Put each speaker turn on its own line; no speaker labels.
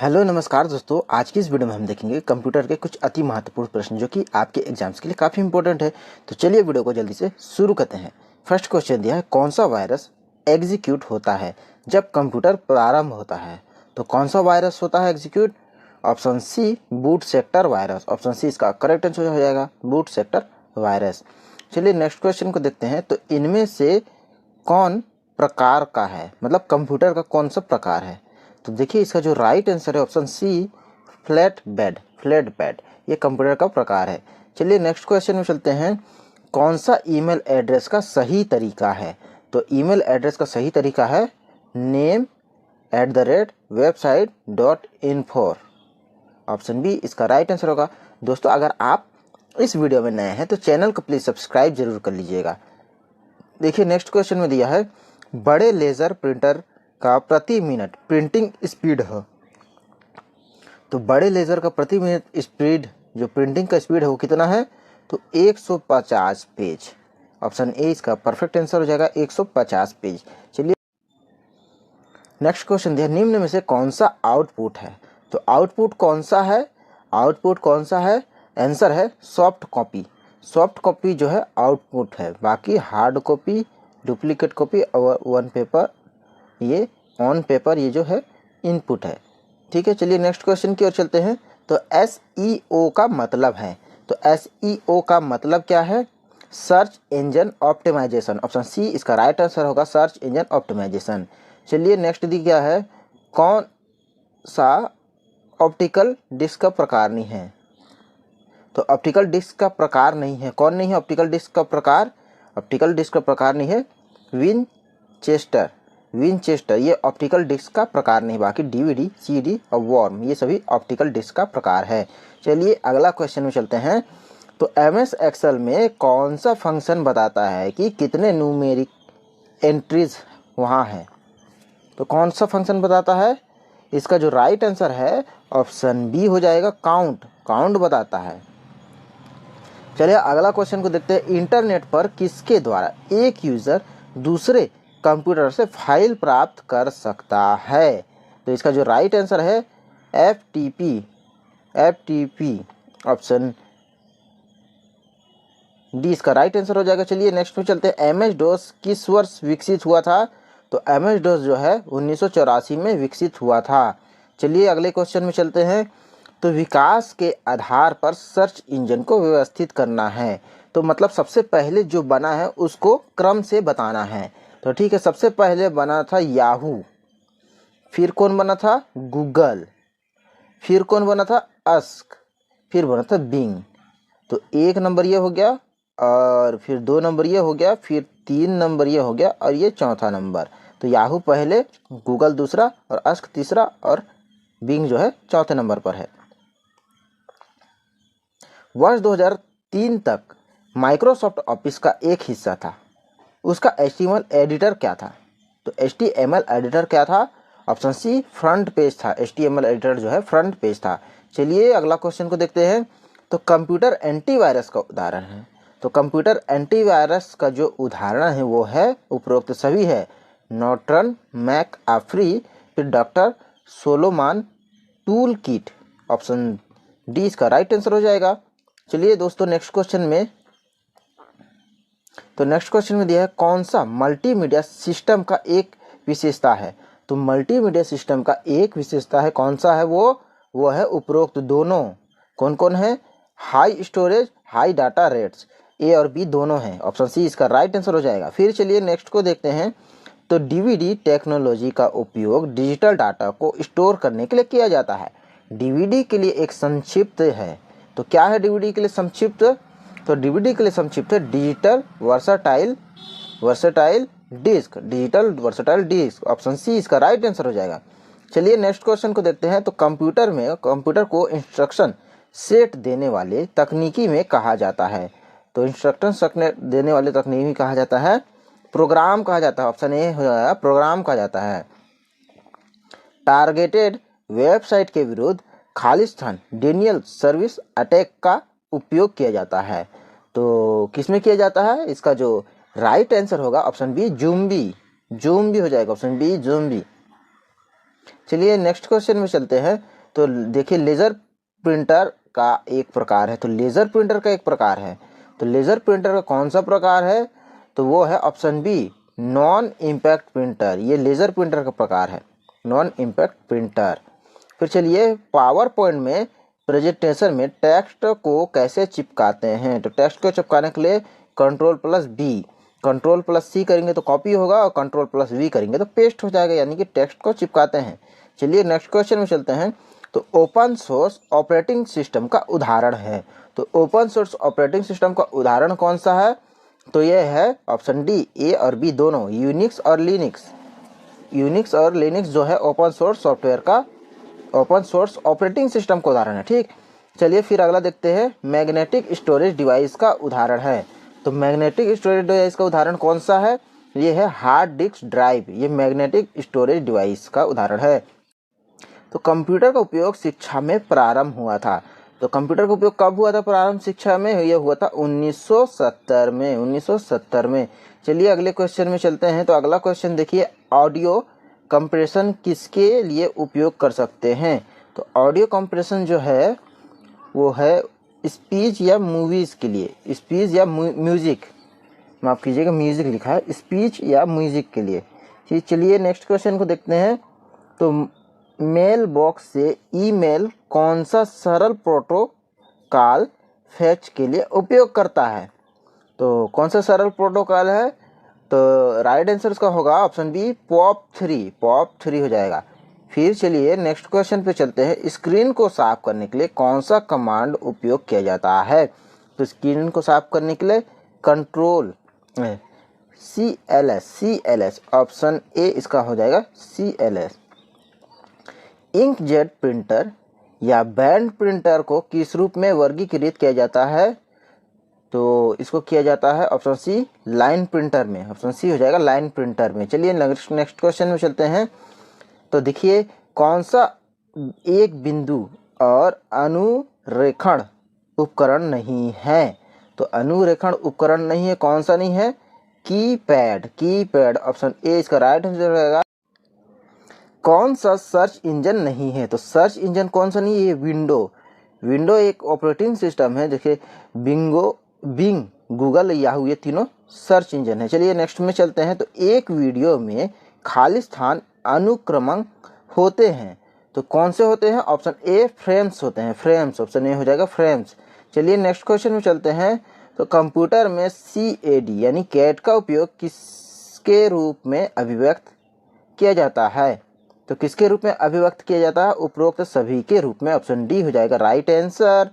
Hello नमस्कार दोस्तों, आज की इस वीडियो में हम देखेंगे कंप्यूटर के कुछ अति महत्वपूर्ण प्रश्न जो कि आपके एग्जाम्स के लिए काफ़ी इंपॉर्टेंट है। तो चलिए वीडियो को जल्दी से शुरू करते हैं। फर्स्ट क्वेश्चन दिया है, कौन सा वायरस एग्जीक्यूट होता है जब कंप्यूटर प्रारंभ होता है? तो कौन सा वायरस होता है execute? Option C, boot sector virus. Option C इसका करेक्ट आंसर हो जाएगा, बूट सेक्टर वायरस। चलिए नेक्स्ट क्वेश्चन को देखते हैं। तो इनमें से कौन प्रकार का है, मतलब कंप्यूटर का कौन सा प्रकार है? तो देखिए इसका जो राइट आंसर है ऑप्शन सी, फ्लैट बेड, ये कंप्यूटर का प्रकार है। चलिए नेक्स्ट क्वेश्चन में चलते हैं। कौन सा ईमेल एड्रेस का सही तरीका है? तो ईमेल एड्रेस का सही तरीका है name@website.info। ऑप्शन बी इसका राइट आंसर होगा। दोस्तों अगर आप इस वीडियो में नए हैं तो चैनल को प्लीज सब्सक्राइब जरूर कर लीजिएगा। देखिए नेक्स्ट क्वेश्चन में दिया है, बड़े लेजर प्रिंटर का प्रति मिनट प्रिंटिंग स्पीड है। तो बड़े लेजर का प्रति मिनट स्पीड, जो प्रिंटिंग का स्पीड है वो कितना है? तो 150 पेज। ऑप्शन ए इसका परफेक्ट आंसर हो जाएगा, 150 पेज। चलिए नेक्स्ट क्वेश्चन दिया, निम्न में से कौन सा आउटपुट है? तो आउटपुट कौन सा है? आंसर है सॉफ्ट कॉपी। सॉफ्ट कॉपी जो है आउटपुट है, बाकी हार्ड कॉपी, डुप्लीकेट कॉपी और ऑन पेपर ये जो है इनपुट है। ठीक है, चलिए नेक्स्ट क्वेश्चन की ओर चलते हैं। तो SEO का मतलब है, तो SEO का मतलब क्या है? Search engine optimisation. Option C इसका राइट आंसर होगा, सर्च इंजन ऑप्टिमाइजेशन। चलिए नेक्स्ट दी क्या है, कौन सा ऑप्टिकल डिस्क का प्रकार नहीं है? तो ऑप्टिकल डिस्क का प्रकार नहीं है, कौन नहीं है ऑप्टिकल डिस्क का प्रकार? ऑप्टिकल डिस्क का प्रकार नहीं है विनचेस्टर, ये ऑप्टिकल डिस्क का प्रकार नहीं। बाकी DVD, CD और वॉर्म ये सभी ऑप्टिकल डिस्क का प्रकार है। चलिए अगला क्वेश्चन में चलते हैं। तो MS एक्सेल में कौन सा फंक्शन बताता है कि कितने न्यूमेरिक एंट्रीज वहाँ है? तो कौन सा फंक्शन बताता है? इसका जो राइट आंसर है ऑप्शन बी हो जाएगा, काउंट बताता है। चलिए अगला क्वेश्चन को देखते हैं। इंटरनेट पर किसके द्वारा एक यूजर दूसरे कंप्यूटर से फाइल प्राप्त कर सकता है? तो इसका जो राइट आंसर है FTP। ऑप्शन डी इसका राइट आंसर हो जाएगा। चलिए नेक्स्ट में चलते हैं। MS-DOS किस वर्ष विकसित हुआ था? तो MS-DOS जो है 1984 में विकसित हुआ था। चलिए अगले क्वेश्चन में चलते हैं। तो विकास के आधार पर सर्च इंजन को व्यवस्थित करना है, तो मतलब सबसे पहले जो बना है उसको क्रम से बताना है। तो ठीक है, सबसे पहले बना था याहू, फिर कौन बना था? गूगल, फिर कौन बना था? अस्क, फिर बना था बिंग। तो 1 नंबर ये हो गया, और फिर 2 नंबर ये हो गया, फिर 3 नंबर ये हो गया, और ये चौथा नंबर। तो याहू पहले, गूगल दूसरा, और अस्क तीसरा, और बिंग जो है चौथे नंबर पर है। वर्ष 2003 तक माइक्रोसॉफ्ट ऑफिस का एक हिस्सा था, उसका HTML एडिटर क्या था? तो HTML एडिटर क्या था? ऑप्शन सी फ्रंट पेज था। HTML एडिटर जो है फ्रंट पेज था। चलिए अगला क्वेश्चन को देखते हैं। तो कंप्यूटर एंटीवायरस का उदाहरण है। तो कंप्यूटर एंटीवायरस का जो उदाहरण है वो है, उपरोक्त सभी है, नॉर्टन, मैकआफ्री, फिर doctor Solomon tool kit. Option D इसका राइट आंसर हो जाएगा। चलिए दोस्तों नेक्स्ट क्वेश्चन में, तो नेक्स्ट क्वेश्चन में दिया है, कौन सा मल्टीमीडिया सिस्टम का एक विशेषता है? तो मल्टीमीडिया सिस्टम का एक विशेषता है, कौन सा है वो है उपरोक्त दोनों। कौन कौन है? High storage, high data rates, A और बी दोनों हैं। ऑप्शन सी इसका राइट आंसर हो जाएगा। फिर चलिए नेक्स्ट को देखते हैं। तो DVD टेक्नोलॉजी का उपयोग डिजिटल डाटा को स्टोर करने के लिए किया जाता है। DVD के लिए एक संक्षिप्त है, तो क्या है DVD के लिए संक्षिप्त? तो DVD के लिए संक्षिप्त है digital versatile disc. Option C इसका राइट आंसर हो जाएगा। चलिए नेक्स्ट क्वेश्चन को देखते हैं। तो कंप्यूटर को इंस्ट्रक्शन सेट देने वाले तकनीकी में कहा जाता है। तो इंस्ट्रक्शन देने वाले तकनीकी में कहा जाता है, प्रोग्राम कहा जाता है। ऑप्शन ए हो जाएगा, प्रोग्राम कहा जाता है। टारगेटेड वेबसाइट के विरुद्ध खालिस्तान डेनियल सर्विस अटैक का उपयोग किया जाता है। तो किसमें किया जाता है? इसका जो राइट आंसर होगा ऑप्शन बी, ज़ुम्बी हो जाएगा। ऑप्शन बी, ज़ुम्बी। चलिए नेक्स्ट क्वेश्चन में चलते हैं। तो देखिए लेज़र प्रिंटर का एक प्रकार है, तो लेज़र प्रिंटर का एक प्रकार है, तो लेज़र प्रिंटर का कौन सा प्रकार है, तो वो है option B non impact printer. ये लेज़र प्रिंटर का प्रकार है, नॉन इम्पैक्ट प्रिंटर। फिर चलिए पावर पॉइंट में प्रेजेंटेशन में टेक्स्ट को कैसे चिपकाते हैं, तो टेक्स्ट को चिपकाने के लिए Ctrl+B, Ctrl+C करेंगे तो कॉपी होगा और Ctrl+V करेंगे तो पेस्ट हो जाएगा, यानी कि टेक्स्ट को चिपकाते हैं। चलिए नेक्स्ट क्वेश्चन में चलते हैं। तो ओपन सोर्स ऑपरेटिंग सिस्टम का उदाहरण है, तो ओपन सोर्स ऑपरेटिंग सिस्टम का उदाहरण कौन सा है, तो ये है ऑप्शन डी, ए और बी दोनों, यूनिक्स और लिनक्स। यूनिक्स और लिनक्स जो है ओपन सोर्स सॉफ्टवेयर का, ओपन सोर्स ऑपरेटिंग सिस्टम का उदाहरण है। ठीक, चलिए फिर अगला देखते हैं। मैग्नेटिक स्टोरेज डिवाइस का उदाहरण है, तो मैग्नेटिक स्टोरेज डिवाइस का उदाहरण कौन सा है, ये है हार्ड डिस्क ड्राइव, ये मैग्नेटिक स्टोरेज डिवाइस का उदाहरण है। तो कंप्यूटर का उपयोग शिक्षा में प्रारंभ हुआ था, तो कंप्यूटर का उपयोग कब हुआ था प्रारंभ शिक्षा में, यह हुआ था 1970 में, 1970 में। चलिए अगले क्वेश्चन में चलते हैं। तो अगला क्वेश्चन देखिए, ऑडियो कंप्रेशन किसके लिए उपयोग कर सकते हैं, तो ऑडियो कंप्रेशन जो है वो है स्पीच या मूवीज़ के लिए, स्पीच या म्यूज़िक, माफ़ कीजिएगा म्यूज़िक लिखा है, स्पीच या म्यूज़िक के लिए। ठीक, चलिए नेक्स्ट क्वेश्चन को देखते हैं। तो मेल बॉक्स से ईमेल कौन सा सरल प्रोटोकॉल फैच के लिए उपयोग करता है, तो कौन सा सरल प्रोटोकॉल है, तो राइट आंसर इसका होगा ऑप्शन बी POP3, POP3 हो जाएगा। फिर चलिए नेक्स्ट क्वेश्चन पे चलते हैं। स्क्रीन को साफ करने के लिए कौन सा कमांड उपयोग किया जाता है, तो स्क्रीन को साफ करने के लिए Ctrl CLS, ऑप्शन ए इसका हो जाएगा CLS। इंकजेट प्रिंटर या बैंड प्रिंटर को किस रूप में वर्गीकृत किया जाता है, तो इसको किया जाता है ऑप्शन सी लाइन प्रिंटर में, ऑप्शन सी हो जाएगा लाइन प्रिंटर में। चलिए नेक्स्ट क्वेश्चन में चलते हैं। तो देखिए कौन सा एक बिंदु और अनुरेखण उपकरण नहीं है, तो अनुरेखण उपकरण नहीं है, कौन सा नहीं है, कीपैड, ऑप्शन ए इसका राइट आंसर रहेगा। कौन सा सर्च इंजन नहीं है, तो सर्च इंजन कौन सा नहीं है, ये विंडो एक ऑपरेटिंग सिस्टम है। देखिए बिंग, गूगल, याहू, ये तीनों सर्च इंजन है। चलिए नेक्स्ट में चलते हैं। तो एक वीडियो में खाली स्थान अनुक्रमण होते हैं, तो कौन से होते हैं, ऑप्शन ए फ्रेम्स होते हैं, फ्रेम्स, ऑप्शन ए हो जाएगा फ्रेम्स। चलिए नेक्स्ट क्वेश्चन में चलते हैं। तो कंप्यूटर में CAD यानी कैट का उपयोग किसके रूप में अभिव्यक्त किया जाता है, तो किसके रूप में अभिव्यक्त किया जाता है, उपरोक्त सभी के रूप में, ऑप्शन डी हो जाएगा राइट आंसर।